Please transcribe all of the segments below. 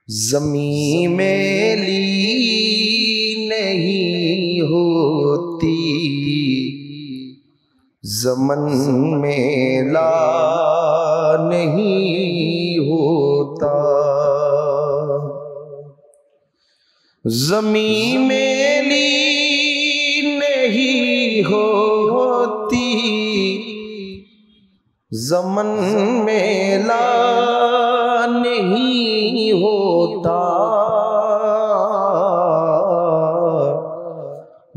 ज़मीं मेली नहीं होती, ज़मन मेला नहीं होता। ज़मीं मेली नहीं होती, ज़मन मेला नहीं होता।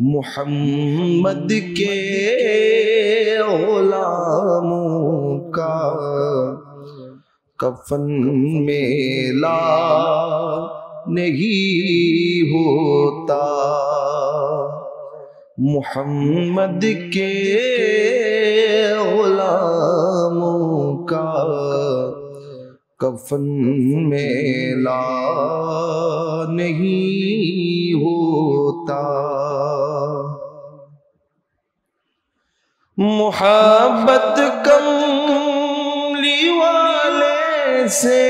मुहम्मद के ग़ुलामों का कफ़न मेला नहीं होता। मुहम्मद के ग़ुलामों का कफ़न मेला नहीं होता। मुहब्बत कमली वाले से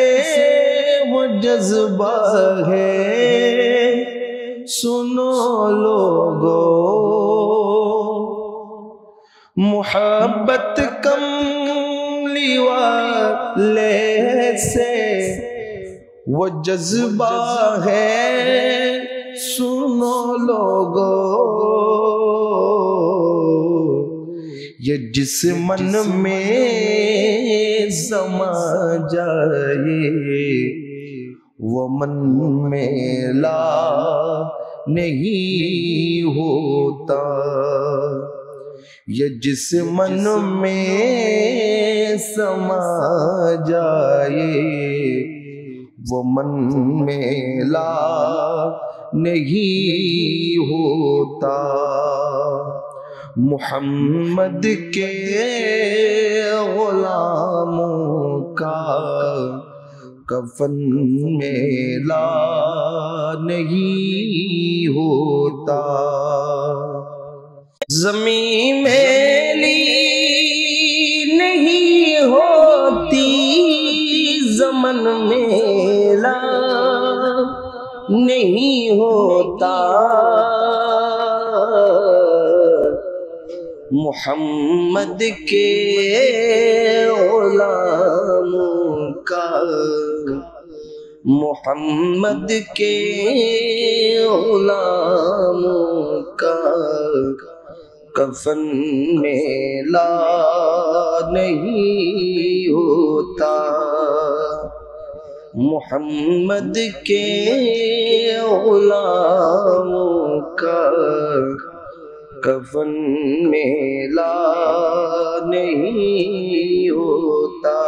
वो जज्बा है, सुनो लोगो। मुहब्बत कमली वाले से वो जज्बा है, सुनो लोगो। ये जिस मन में समा जाए वो मन मेला नहीं होता। ये जिस मन में समा जाए वो मन मेला नहीं होता। मुहम्मद के ग़ुलामों का कफ़न मेला नहीं होता। ज़मीं मेली नहीं होती, ज़मन मेला नहीं होता। मुहम्मद के ग़ुलामों का, मुहम्मद के ग़ुलामों का कफ़न मेला नहीं होता। मुहम्मद के ग़ुलामों का कफ़न मेला नहीं होता।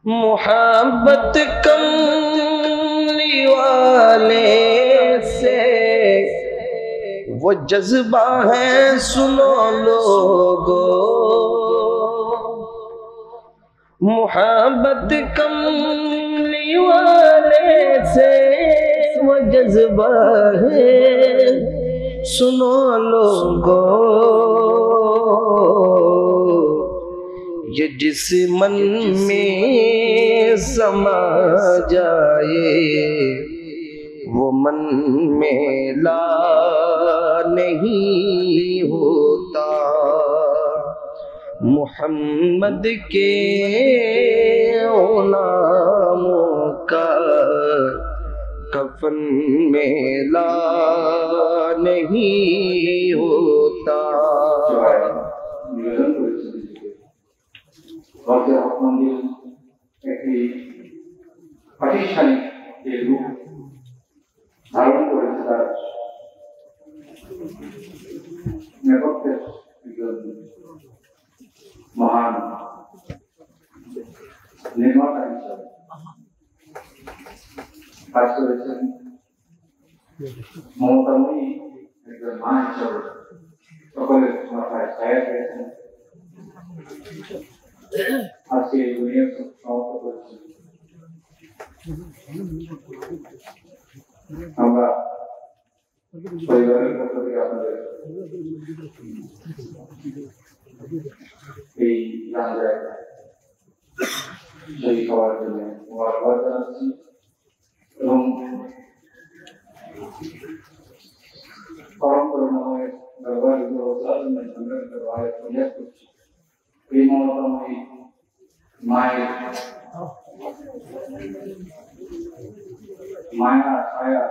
मुहब्बत कमली वाले से वो जज्बा है, सुनो लोगो। मुहब्बत कमली वाले से वो जज्बा है, सुनो लोगो। ये जिस मन में समा जाए वो मन मेला नहीं होता। मुहम्मद के ग़ुलामों का कफ़न मेला नहीं होता। ধারণ করেছে তার নেপথ্যের মহান নির্মাতা হিসাবে কাজ করেছেন। মমতাময়ী একজন মা হিসাবে সকলের মাথায় ছায়া পেয়েছেন। আজকে এই দুনিয়া সমাপ্ত করেছেন। আমরা পরিবারের পক্ষ থেকে আপনাদের এই জানাজায় সেই খাওয়ার জন্য মুবারকবাদ জানাচ্ছি এবং পরম করুণাময় দরবারে দরবারে ফরিয়াদ করছি এই মমতাময়ী মায়ের মায়া ছায়া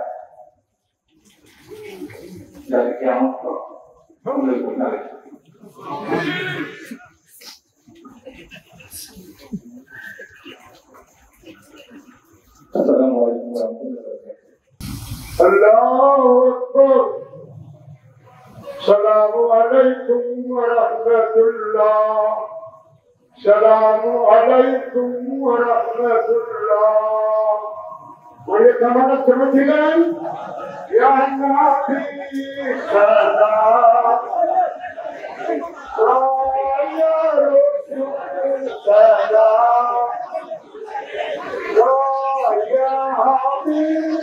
যাদেরকে আমার সকলের প্রকারে আসসালামু আলাইকুম ওয়া রাহমাতুল্লাহি আল্লাহু আকবার সালামু আলাইকুম ওয়া রাহমাতুল্লাহ সালামু আলাইকুম ওয়া রাহমাতুল্লাহ বলে কামানা চলছিলেন ইয়া নবী সালাম ইয়া রাসূল সালাম ইয়া হাবিব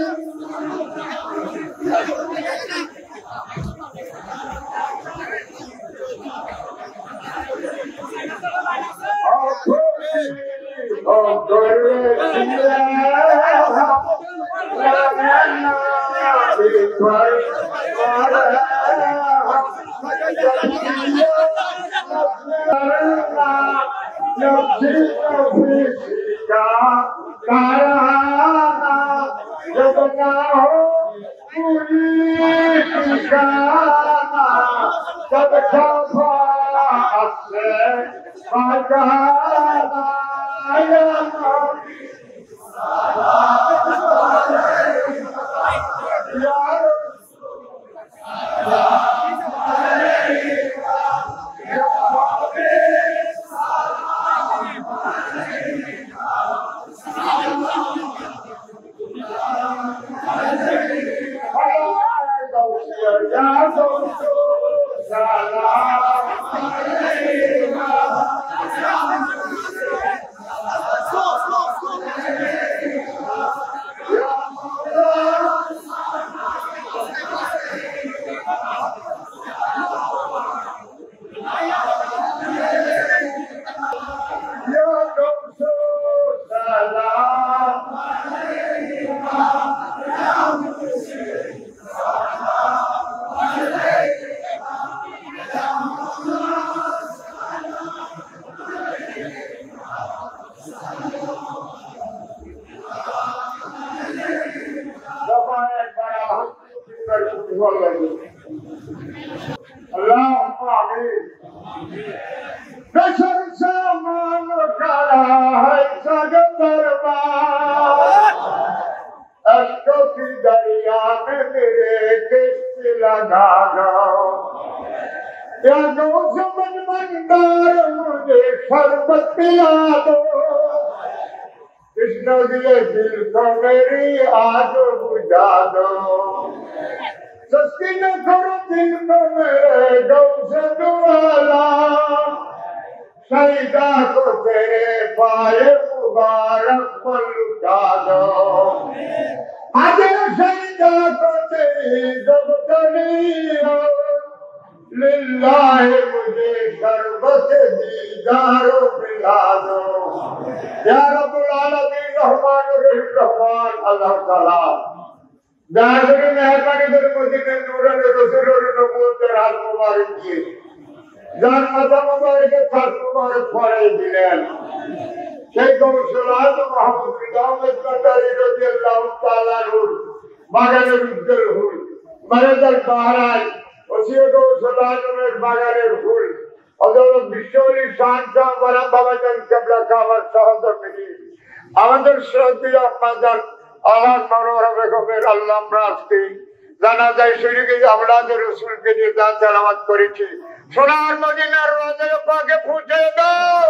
সোনার মদিনার রোজে পাকে পৌঁছে দাও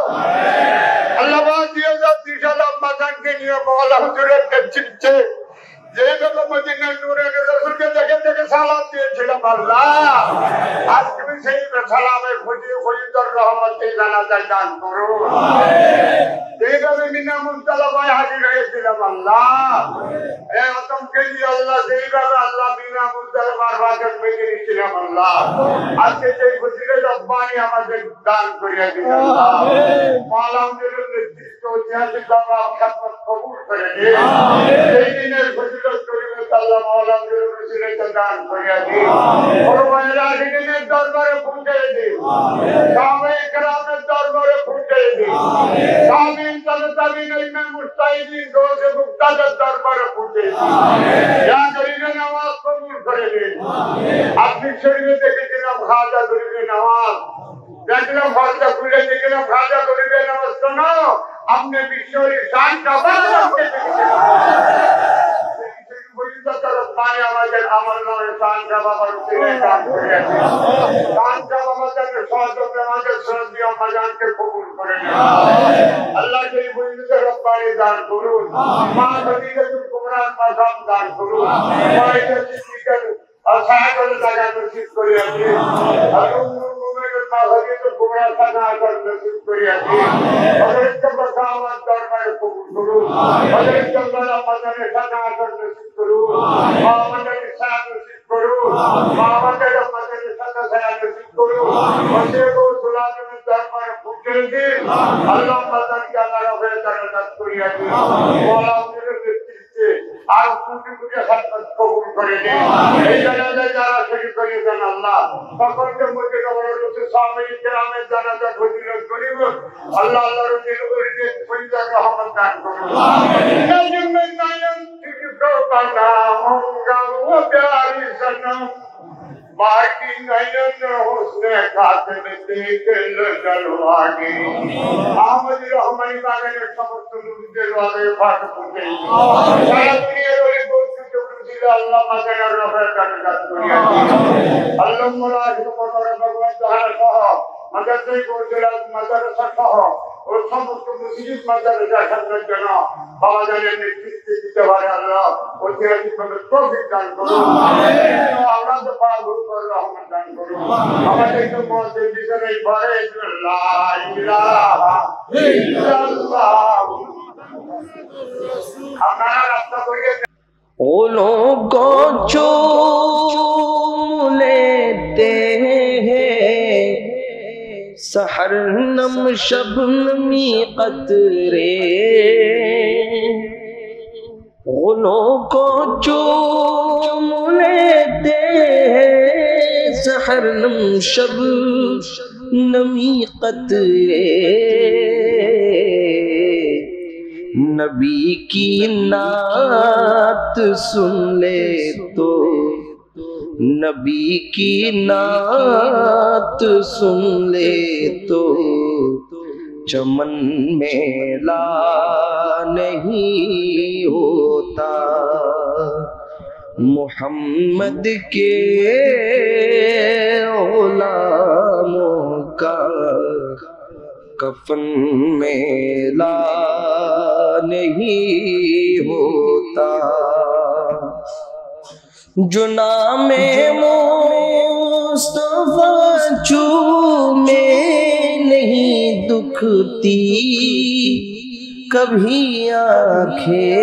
আল্লাহ দিও জাতি সালাম বাজানকে নিয়ে মওলা হুজুরের নেতৃত্বে যেভাবে মদিনার নূরের রাসূলকে দেখে দেখে সালাম দিয়েছিলাম আল্লাহ, আজকে সেই সালামের খুঁজে খুঁজে রহমতে জানাজা দান করুন। যেভাবে মিনা মুস্তালাফায় হাজির হয়েছিলাম আল্লাহ, এই আতমকে দিয়ে আল্লাহ যেইভাবে আল্লাহ মিনা মুস্তালাফার বাজার পেয়ে নিয়েছিলাম আল্লাহ, আজকে সেই খুশিতে রব্বানি আমাদের দান করিয়া দিন আল্লাহ। মালামদের নেতৃত্ব ঐতিহাসিক বাবা আপনার কবুল করে দিন। সেই দিনের ফজিলত করিমে আল্লাহ মাওলানাদের রসুলকে দান করিয়া দিন। ফরমায়েরা দিনের দরবারে পৌঁছে দিন। সাহাবায়ে কেরামের দরবারে পৌঁছে দিন। তাবিঈন তাবিঈন ইমাম মুজতাহিদিন দোষে মুক্তাদের দরবারে পৌঁছে দিন। ইয়া করিমের নামাজ কবুল করে দিন। আপনি শরীরে দেখেছিলাম খাজা গরিবের নামাজ, দেখলাম ফরজা খুলে দেখলাম খাজা গরিবের নামাজ। শোনো, আপনি বিশ্বের শান কাবা করতে আমাদের আমার নামে শান কাবা করতে কাজ করে আছে। শান কাবা আমাদের সহযোগ আমাদের শ্রদ্ধীয় মাজানকে কবুল করে নেন আল্লাহ। সেই বুঝতে রব্বানি দান করুন। মা খদীজাতুল কুবরা মাকাম দান করুন। মায়ের সিদ্দিকার আসাহাবুল জায়গা নসিব করে আছে। আল্লাহুর মুমিনুল মা খদীজাতুল কুবরা সানা আকার নসিব করে আছে। হযরত বরকা আমার দরবারে কবুল করুন। হযরত জালাল মাজানে সানা আকার নসিব করুন। মা আমাদের ইসলাম নসিব করুন। মা আমাদের মাজানে সানা সানা নসিব করুন। ওসিয়ত ও সুলাতের দরবারে পৌঁছে দিন আল্লাহ। মাজানকে আল্লাহ রবের দরজা করিয়া দিন। মাওলানাদের নেতৃত্বে আর কোটি কোটি খাদমত কবুল করে দিন। এই জানাজায় যারা শরীক করিয়েছেন আল্লাহ, সকলকে মধ্যে রসুল সাহাবায়ে কেরামের জানাজা ফজিলত করিব আল্লাহ। আল্লাহর দিল করিতে ফজিলত রহমত দান করুন। নজমের নায়ক তুঝকো বানাऊं ও প্যারি সনম, बाकी नयन हुस्न खातिन देख जलवागे। आमद रहमानी बागाনের সমস্ত নবীদের ওয়াদে পাক করতে সারা দুনিয়ার ওই বস্তুতে খুশিতে আল্লাহ মাজানের রফের কাজ করিয়া আল্লাহ মোলা সুবহানাহু ভগবান তাআলা সহ মাদ্রাসা গোজরাত মাদ্রাসা সহ ও সমস্ত মুসলিম মাদ্রাসা ছাত্রদের জন্য বাবা জানের নেতৃত্বে দিতে পারে আল্লাহ। ঐতিহাসিকভাবে তৌফিক দান করুন। আমরা তো পাবো রহমত দান করুন। আমাদের তো মধ্যে ভিতরে পড়ে লা ইলাহা ইল্লাল্লাহ। আপনারা রাস্তা করিয়ে ओलों को चूम लेते हैं सहर नम शबनमी कतरे। ओलों को चूम लेते हैं सहर नम शबनमी कतरे। नबी की नात सुन ले तो, नबी की नात सुन ले तो चमन मेला नहीं होता। मोहम्मद के गुलामों का कफन मेला नहीं होता। जो नामे मुस्तफा चूमे नहीं दुखती कभी आंखें।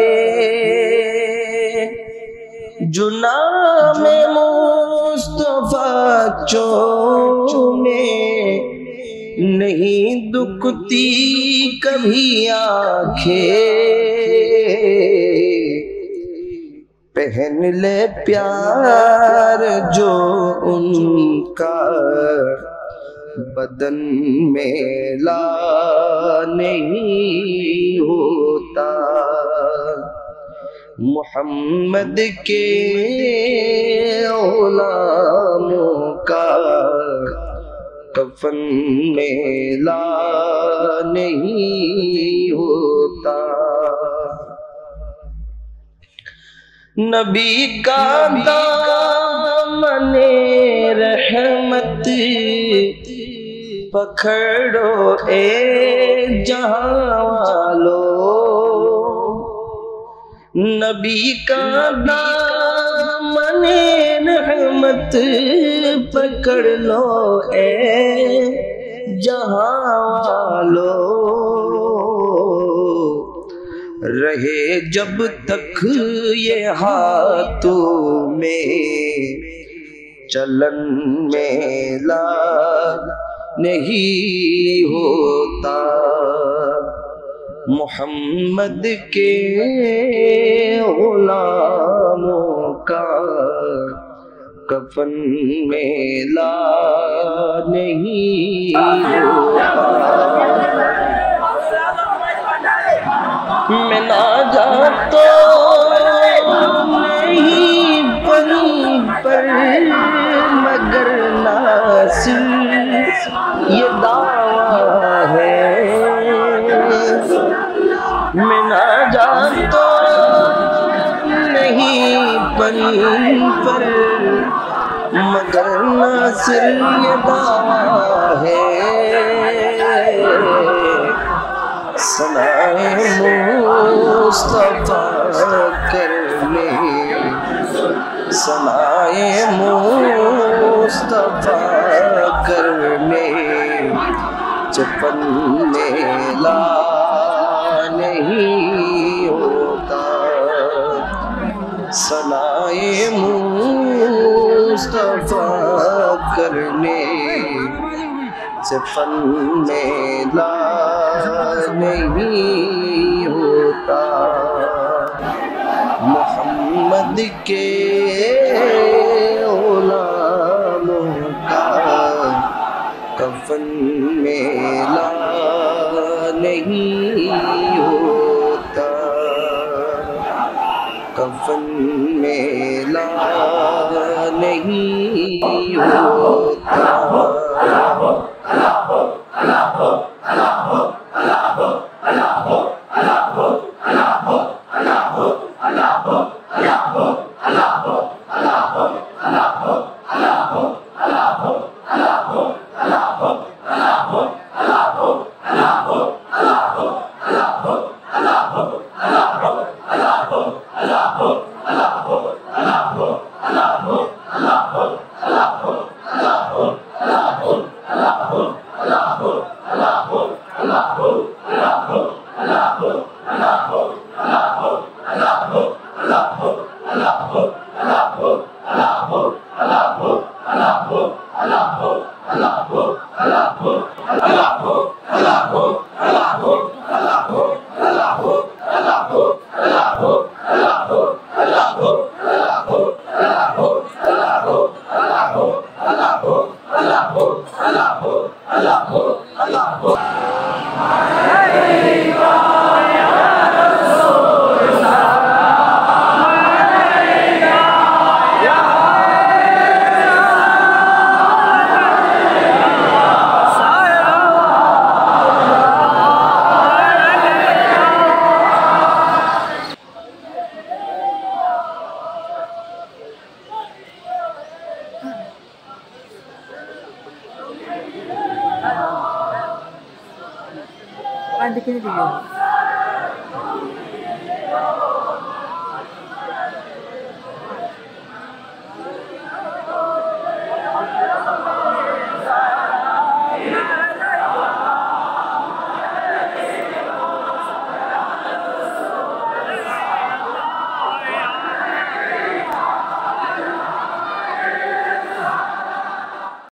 जो नामे मुस्तफा चूमे नहीं दुखती कभी आंखें। पहन ले प्यार जो उनका बदन मेला नहीं होता। मोहम्मद के गुलामों का कफन मेला नहीं होता। नबी का दामने रहमत पकड़ो ए जहां वालों। नबी का दामने रहमत पकड़ लो ए जहां वालों, रहे जब तक ये हाथों में चलन में ला नहीं होता। मोहम्मद के गुलामों का कफन में ला नहीं होता। मैं ना जाता नहीं पर मगर नासिर ये दावा है। मैं ना जाता नहीं पर मगर नासिर ये दावा है। सनाए मुस्तफा करने, सनाए मुस्तफा करने चपन में ला नहीं होता। सनाए मुस्तफा करने चपन में ला नहीं होता। मोहम्मद के गुलामों का कफन में ला नहीं होता। कफन में ला नहीं होता। Bikin video.